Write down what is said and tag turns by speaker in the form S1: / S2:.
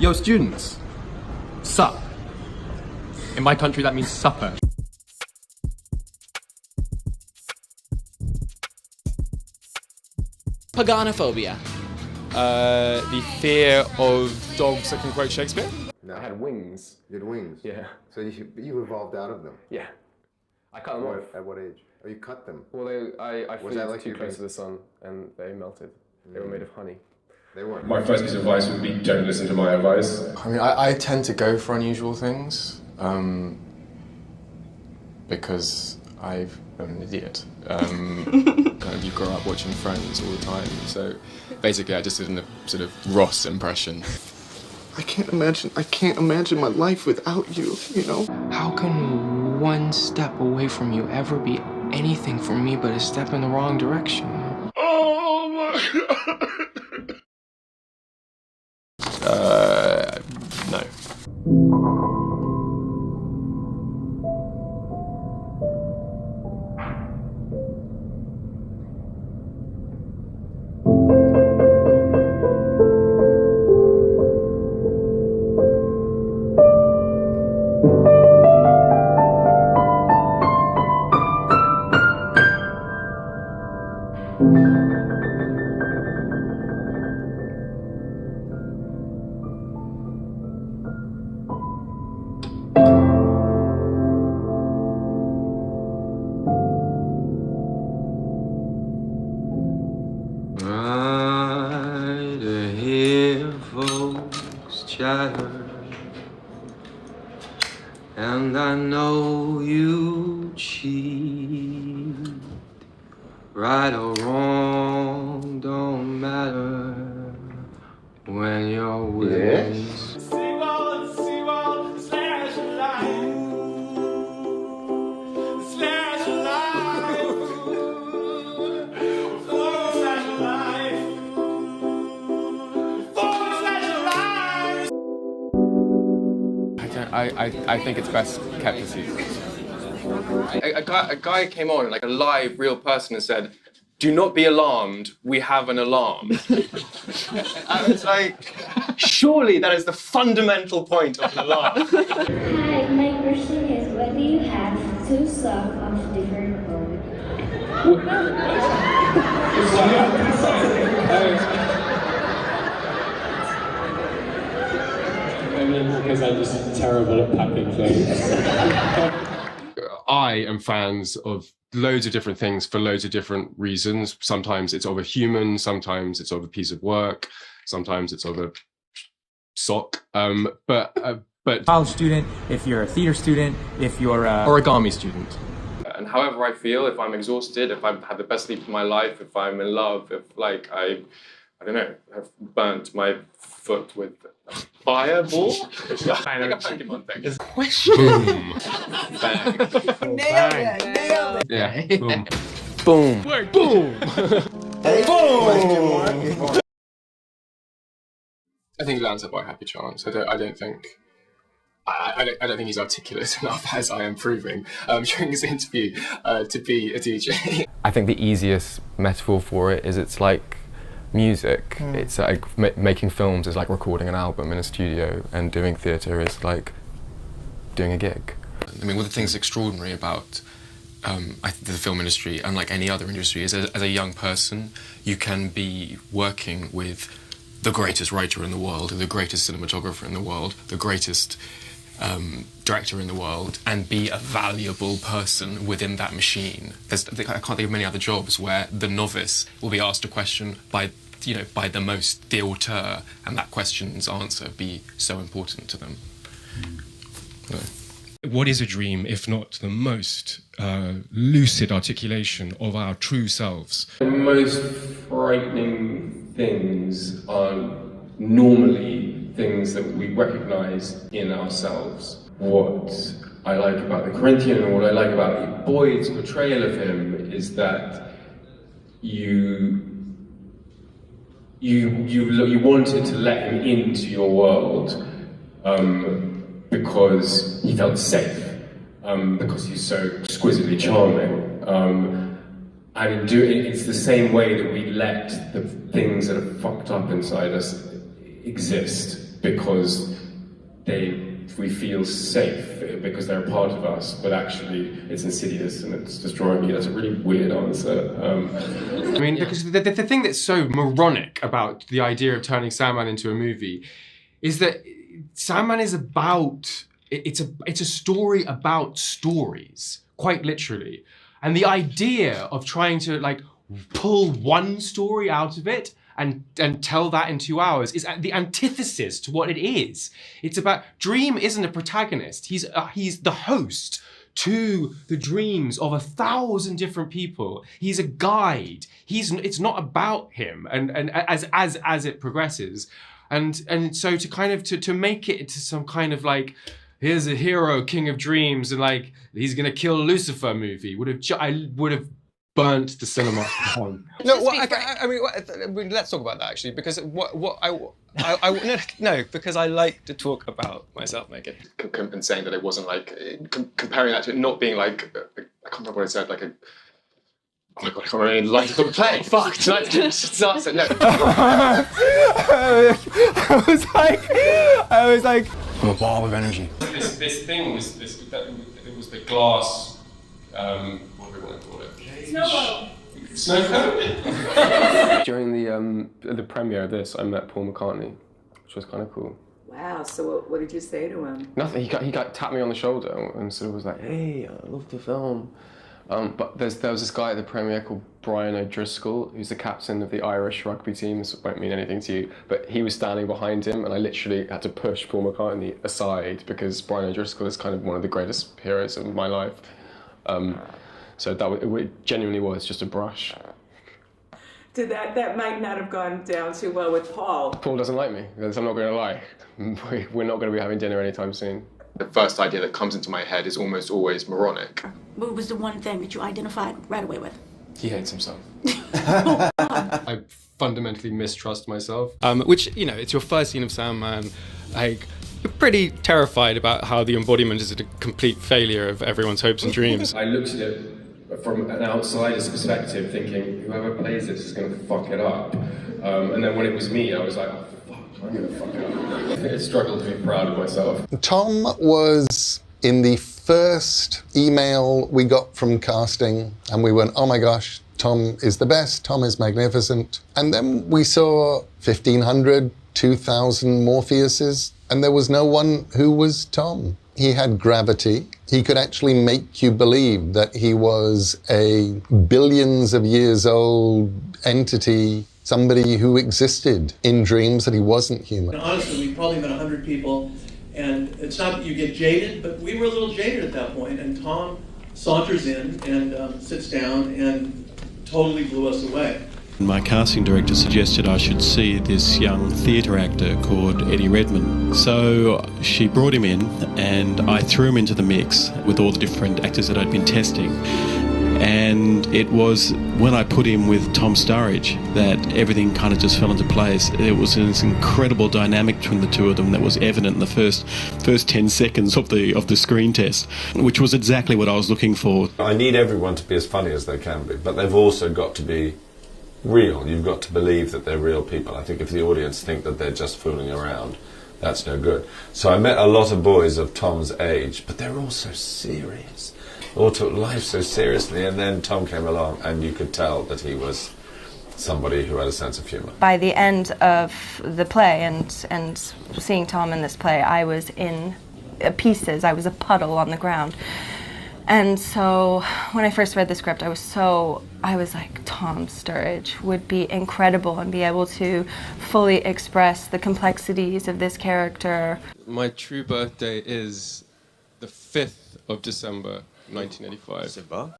S1: Yo, students, sup. In my country, that means supper.
S2: Paganophobia.
S3: The fear of dogs that can quote Shakespeare.
S4: No.
S3: I had wings.
S4: You had wings?
S3: Yeah.
S4: So you evolved out of them?
S3: Yeah. I cut them off.
S4: At what age? Oh, you cut them?
S3: Well, I flew
S4: that like
S3: too
S4: your
S3: close
S4: base?
S3: to the sun and they melted. They were made of honey.
S4: They weren't.
S5: My first piece of advice would be don't listen to my advice.
S6: I mean, I tend to go for unusual things because I'm an idiot. Kind of, you grow up watching Friends all the time, so basically I just did a sort of Ross impression.
S7: I can't imagine my life without you, you know?
S8: How can one step away from you ever be anything for me but a step in the wrong direction?
S7: Oh my God!
S6: No.
S8: Right to hear folks chatter, and I know you cheat. Right or wrong don't matter when you're with me.
S6: I think it's best kept a secret. A guy came on, like a live, real person, and said, "Do not be alarmed, we have an alarm." I was like, surely that is the fundamental point of an alarm.
S9: Hi, my question is, why do you have two socks of different colors?
S5: I mean, because I'm just terrible at packing things. I am fans of loads of different things for loads of different reasons. Sometimes it's of a human, sometimes it's of a piece of work, sometimes it's of a sock. But
S10: college student, if you're a theater student, if you're a
S1: Origami student.
S3: And however I feel, if I'm exhausted, if I've had the best sleep of my life, if I'm in love, if like I don't know, have burnt my foot with a fireball. Like a Pokemon thing.
S2: Question.
S3: Boom. Bang.
S2: Nailed it.
S3: Yeah. Boom.
S6: Boom.
S3: Boom.
S6: I think Lan's a by happy chance. I don't think he's articulate enough, as I am proving during his interview, to be a DJ.
S11: I think the easiest metaphor for it is it's like music. It's like making films is like recording an album in a studio, and doing theatre is like doing a gig. I mean, one of the things extraordinary about the film industry, unlike any other industry, is as a young person, you can be working with the greatest writer in the world, the greatest cinematographer in the world, the greatest director in the world, and be a valuable person within that machine. I can't think of many other jobs where the novice will be asked a question by the most, the auteur, and that question's answer be so important to them. No.
S5: What is a dream if not the most lucid articulation of our true selves?
S3: The most frightening things are normally things that we recognise in ourselves. What I like about the Corinthian and what I like about Boyd's portrayal of him is that you wanted to let him into your world because he felt safe, because he's so exquisitely charming. And in doing it's the same way that we let the things that are fucked up inside us exist. because we feel safe because they're a part of us, but actually it's insidious and it's destroying you. That's a really weird answer.
S5: I mean, because the thing that's so moronic about the idea of turning Sandman into a movie is that Sandman is about, it's a story about stories, quite literally. And the idea of trying to like pull one story out of it and tell that in 2 hours is the antithesis to what it is. It's about, Dream isn't a protagonist. He's the host to the dreams of 1,000 different people. He's a guide. It's not about him. And as it progresses, and so to kind of to make it into some kind of like, here's a hero, king of dreams, and like he's gonna kill Lucifer movie I would have burnt the cinema down.
S6: No, I mean, let's talk about that actually, because because I like to talk about myself, Megan.
S5: And saying that it wasn't like, comparing that to it not being like, I can't remember what I said, like a, oh my god, I can't remember any lines of the play, fuck, tonight starts at, no.
S8: I was like, I'm a ball of energy.
S5: This thing was, it was the glass, what do we want to call it? Snow cone? During the premiere of this, I met Paul McCartney, which was kind of cool.
S12: Wow, so what did you say to him?
S5: Nothing, he tapped me on the shoulder and sort of was like, hey, I love the film. But there was this guy at the premiere called Brian O'Driscoll, who's the captain of the Irish rugby team. This won't mean anything to you, but he was standing behind him, and I literally had to push Paul McCartney aside because Brian O'Driscoll is kind of one of the greatest heroes of my life. So it genuinely was just a brush.
S12: Did that might not have gone down too well with Paul.
S5: Paul doesn't like me, I'm not going to lie. We're not going to be having dinner anytime soon.
S6: The first idea that comes into my head is almost always moronic.
S13: What was the one thing that you identified right away with?
S5: He hates himself. I fundamentally mistrust myself.
S6: Which, you know, it's your first scene of Sandman. Like, you're pretty terrified about how the embodiment is a complete failure of everyone's hopes and dreams.
S3: I looked at it from an outsider's perspective, thinking whoever plays this is going to fuck it up. And then when it was me, I was like, oh, fuck, I'm going to fuck it up. I struggled to be proud of myself.
S14: Tom was in the first email we got from casting, and we went, oh my gosh, Tom is the best, Tom is magnificent. And then we saw 1,500, 2,000 Morpheuses, and there was no one who was Tom. He had gravity. He could actually make you believe that he was a billions of years old entity, somebody who existed in dreams, that he wasn't human.
S15: And honestly, we probably met 100 people, and it's not that you get jaded, but we were a little jaded at that point, and Tom saunters in and sits down and totally blew us away.
S16: My casting director suggested I should see this young theatre actor called Eddie Redmayne. So she brought him in and I threw him into the mix with all the different actors that I'd been testing. And it was when I put him with Tom Sturridge that everything kind of just fell into place. There was this incredible dynamic between the two of them that was evident in the first 10 seconds of the screen test, which was exactly what I was looking for.
S17: I need everyone to be as funny as they can be, but they've also got to be real. You've got to believe that they're real people. I think if the audience think that they're just fooling around, that's no good. So I met a lot of boys of Tom's age, but they're all so serious. All took life so seriously, and then Tom came along and you could tell that he was somebody who had a sense of humour.
S18: By the end of the play and seeing Tom in this play, I was in pieces. I was a puddle on the ground. And so when I first read the script, I was like, Tom Sturridge would be incredible and be able to fully express the complexities of this character.
S5: My true birthday is the 5th of December, 1985.